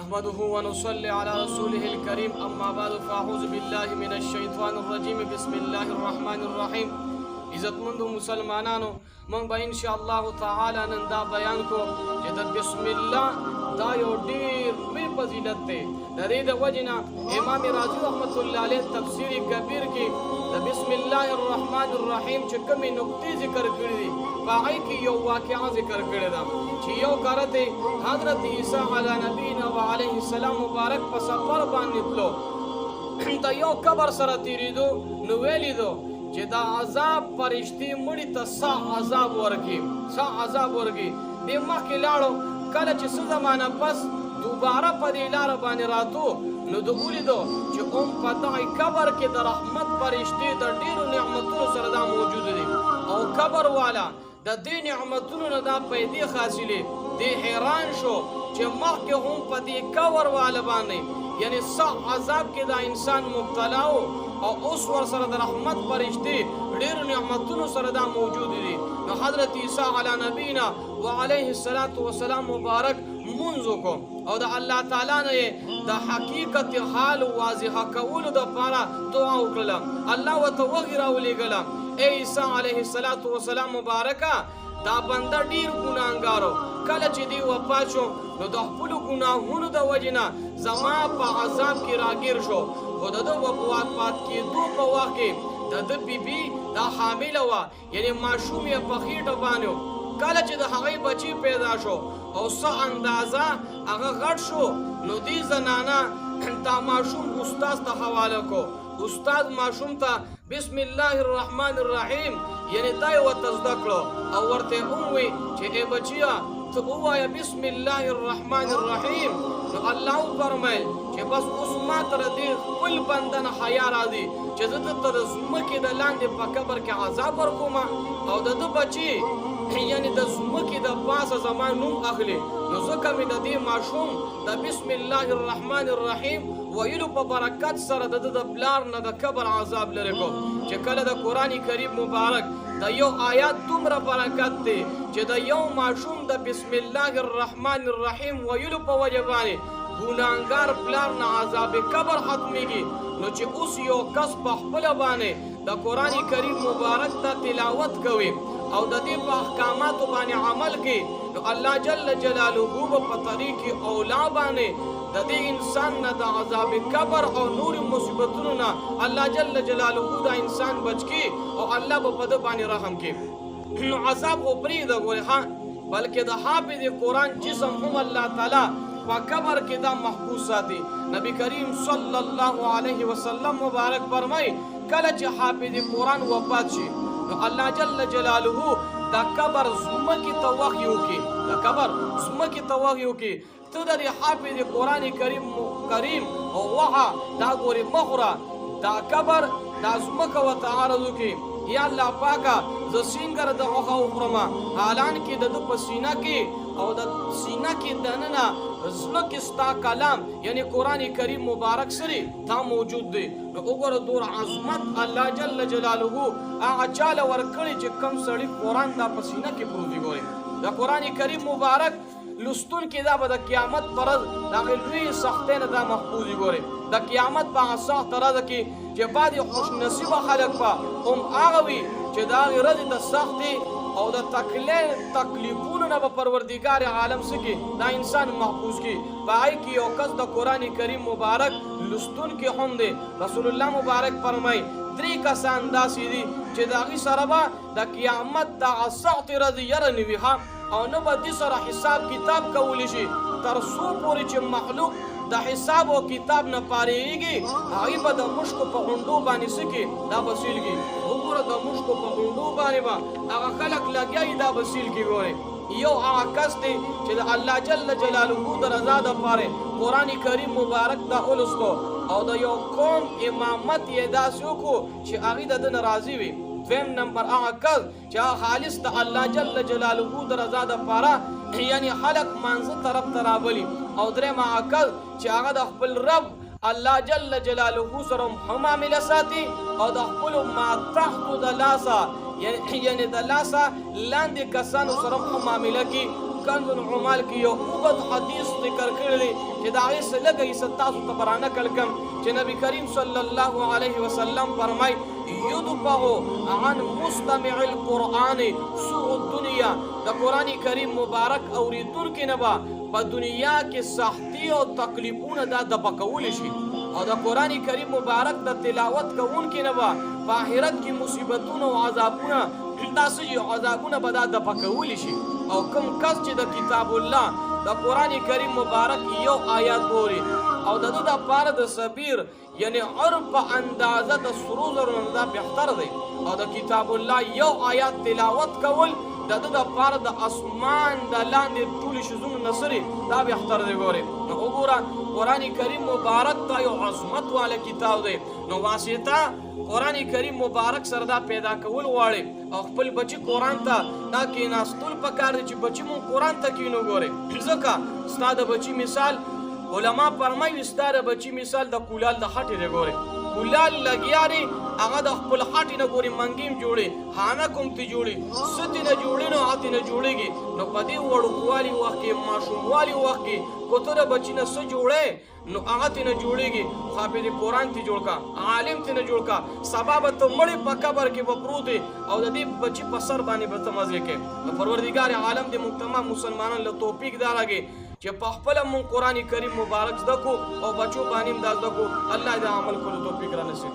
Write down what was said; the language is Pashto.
نحمده ونصلي على رسوله الكريم اما بعد فاعوذ بالله من الشيطان الرجيم بسم الله الرحمن الرحيم. عزتمندو مسلمانانو من به ان شاء الله تعالی نن دا بیان کو چې د بسم الله دا یو ډیر لوی فضیلت دی. د دې د وجنه امام رازی رحمت الله علیه تفسیر کبیر کې د بسم الله الرحمن الرحیم چې کومې نقطې ذکر کړې دي په هغه کې یو واقعا ذکر کړی ده چې یو کارته حضرت عیسی علی نبینا و علیه السلام مبارک په سفر باندې تلو دا یو قبر سره تیریدو نو ویلیدو چې دا عذاب پرشتي مړي ته سا عذاب ورګي دې مخکې لاړو کله چې څه زمانه پس دوباره په دې لاره باندې راتو نو د ولیدو چې په دغه قبر کې د رحمت پرشتي د ډیرو نعمتونو سره دا موجود دي او قبر والا د دې نعمتونو نه دا پیدې حاصلې دې حیران شو چې مخکې هم په دې قبر والا باندې یعنی سا عذاب کې دا انسان مبتلا او اوس ور سره د رحمت پرشتي ډېر نعمتونو سره دا موجود دي. نو حضرت عیسی علی نبینا و علیه السلام مبارک منځو کو او د الله تعالی نه د حقیقت حال واضح کولو د پاره دعا وکړه. الله وتعالى راولېګل اے عیسی علیه السلام مبارکا دا بنده ډیر ګناهګارو کله چې دی وفات شو نو د خپل ګناهونو د وجنه زما په عذاب کې راګیر شو خو د وفات کېدو په وخت کې د بیبي دا حامل وه یعنی ماشوم یې په خېټه باندې کله چې د هغې بچی پیدا شو او څه اندازه هغه غټ شو نو دې زنانه دا ماشوم استاد ته حواله کو. استاد ماشوم ته بسم الله الرحمن الرحیم یعنی دا یې ورته زده کړو او ورته ووی چې ای بچیا ته ووایه بسم الله الرحمن الرحیم. نو الله فرمایل چې بس اوس ما تر دې خپل بنده نه حیا راځي چې زه ته د ځمکې د لاندې په قبر کې عذاب ورکوم او د ده بچي یعنی د ځمکې د پاسه زما نوم اخلي نو ځکه مې د دې ماشوم د بسم الله الرحمن الرحیم ویلو په برکت سره د پلار نه د قبر عذاب لرې کو. چې کله د قرآن کریم مبارک د یو آیات دومره برکت دی چې د یو ماشوم د بسم الله الرحمن الرحیم ویلو په وجه باندې ګناهګار پلار نه عذاب قبر ختمیږي نو چې اوس یو کس په خپله باندې د قرآن کریم مبارک ته تلاوت کوي او د دې په احکاماتو باندې عمل کوي نو الله جل جلاله په طریق اولا باندې د دې انسان نه د عذاب قبر او نور مصیبتونو نه الله جل جلاله دا انسان بچ کی او الله په دې باندې رحم کوي. نو عذاب خو پرېږده ګورې ها بلکې د حافظ قرآن جسم هم الله تعالی په قبر کې دا محفوظ ساتي. نبی کریم صلی الله علیه وسلم مبارک فرمایي کله چې حافظ قرآن وفات شي نو الله جل جلاله دا قبر ځمکې ته وحی وکړي ته د حافظ قرآن کریم او وحه دا ګورې مخوره دا قبر دا ځمکه ورته عرض وکړي یا الله پاکه زه سینګر د غوښه وخورم حالان کې د ده په سینه کې او د سینه کې دننه زړه کې ستا کلام یعنی قرآن کریم مبارک سره دا موجود دی. نو وګوره دور عظمت الله جل جلاله هغه چاله ورکړي چې کم سړي قرآن دا په سینه کې پروت دی. ګورې د قرآن کریم مبارک لستون کې دا به د قیامت پر ورځ د هغې لویې سختۍ نه دا محفوظ وي. ګورې د قیامت په هغه سخته ورځ کې چې بعد خوش نصیبه خلک به هم هغه وي چې د هغې ورځې د سختې او د تکلیفونو نه به پروردګار عالم څه کې دا انسان محفوظ کړي. په هغې کې یو کس د قرآن کریم مبارک لستون کې هم دی. رسول الله مبارک فرمایي 3 کسان داسې دي چې د هغې سره به د قیامت دغه سختې ورځې یره نه وي او نه به دې سره حساب کتاب کولی شي تر څو پورې چې مخلوق د حساب او کتاب نه پارېږي هغې به د مشکو په غونډو باندې څه کې دا به سیلږي. وګوره د مشکو په غونډو باندې به هغه خلک لګیا وي دا به سیلږي. ګورې یو هغه کس دی چې د الله جل جلاله د رضا دپاره قرآن کریم مبارک دا ولوستو او د یو قوم امامت یې داسې وکړو چې هغې د ده نه راضي وي. دویم نمبر هغه کس چې هغه خالص د الله جل جلاله د رضا دپاره یعنی خلق مانځه طرف ته رابلي او درېیم هغه کس چې هغه د خپل رب الله جل جلاله سره هم معامله ساتي او د خپلو ماتحتو د لاسه یعنی د لاسه لاندې کسانو سره هم معامله کوي کنز العمال کې یو اوږد حدیث ذکر کړی دی چې د هغې څه لږه حصه تاسو ته به رانقل کړم چې نبي کریم صلی الله علیه وسلم فرمای یدفع عن مستمع القرآن سوء الدنیا د قرآن کریم مبارک اورېدونکي نه به په دنیا کې سختي او تکلیفونه دا دفع کولی شي او د قرآن کریم مبارک د تلاوت کوونکي نه به په آخرت کې مصیبتونه او عذابونه داسې عذابونه به دا دفع کولی شي او کوم کس چې د کتاب الله د قرآن کریم مبارک یو آیات ووري او د ده دپاره د صبیر یعنی عرف په اندازه د سرو زرو نه دا بهتر دی او د کتاب الله یو آیات تلاوت کول د ده دپاره د اسمان د لاندې ټولې شیزونو نه سرې دا بهتر دی ګورې نو وګوره قرآن کریم مبارک دا یو عظمت والا کتاب دی نو واسطه قرآن کریم مبارک سره دا پیدا کول غواړي او خپل بچي قرآن ته دا کېناستل پکار دی چې بچي مونږ قرآن ته کښېنو ګورې ځکه ستا د بچي مثال علما فرمایي ستا د بچي مثال د کولال د خټې دی ګورې کولال لګیا دی هغه د خپل خټې نه ګورې منګي هم جوړې حانک هم ترې جوړې څه ترې نه جوړې نو هغه ترې نه جوړېږي نو په دې وړوکوالي وخت کې ماشوموالي وخت کې که ته د بچي نه څه جوړې نو هغه ترې نه جوړېږي خو بیا دې قرآن ترې جوړ کړه عالم ترې نه جوړ کړه سبا به ته مړې په قبر کې به پروت او د دې بچي په سر باندې به ته مزې کوې نو پروردګار عالم دې موږ تمام مسلمانانو له توفیق دا راکړي چې په خپله مونږ قرآن کریم مبارک زده کړو او بچو باندې هم دا زده کړو الله دې عمل کولو توفیق رانصیب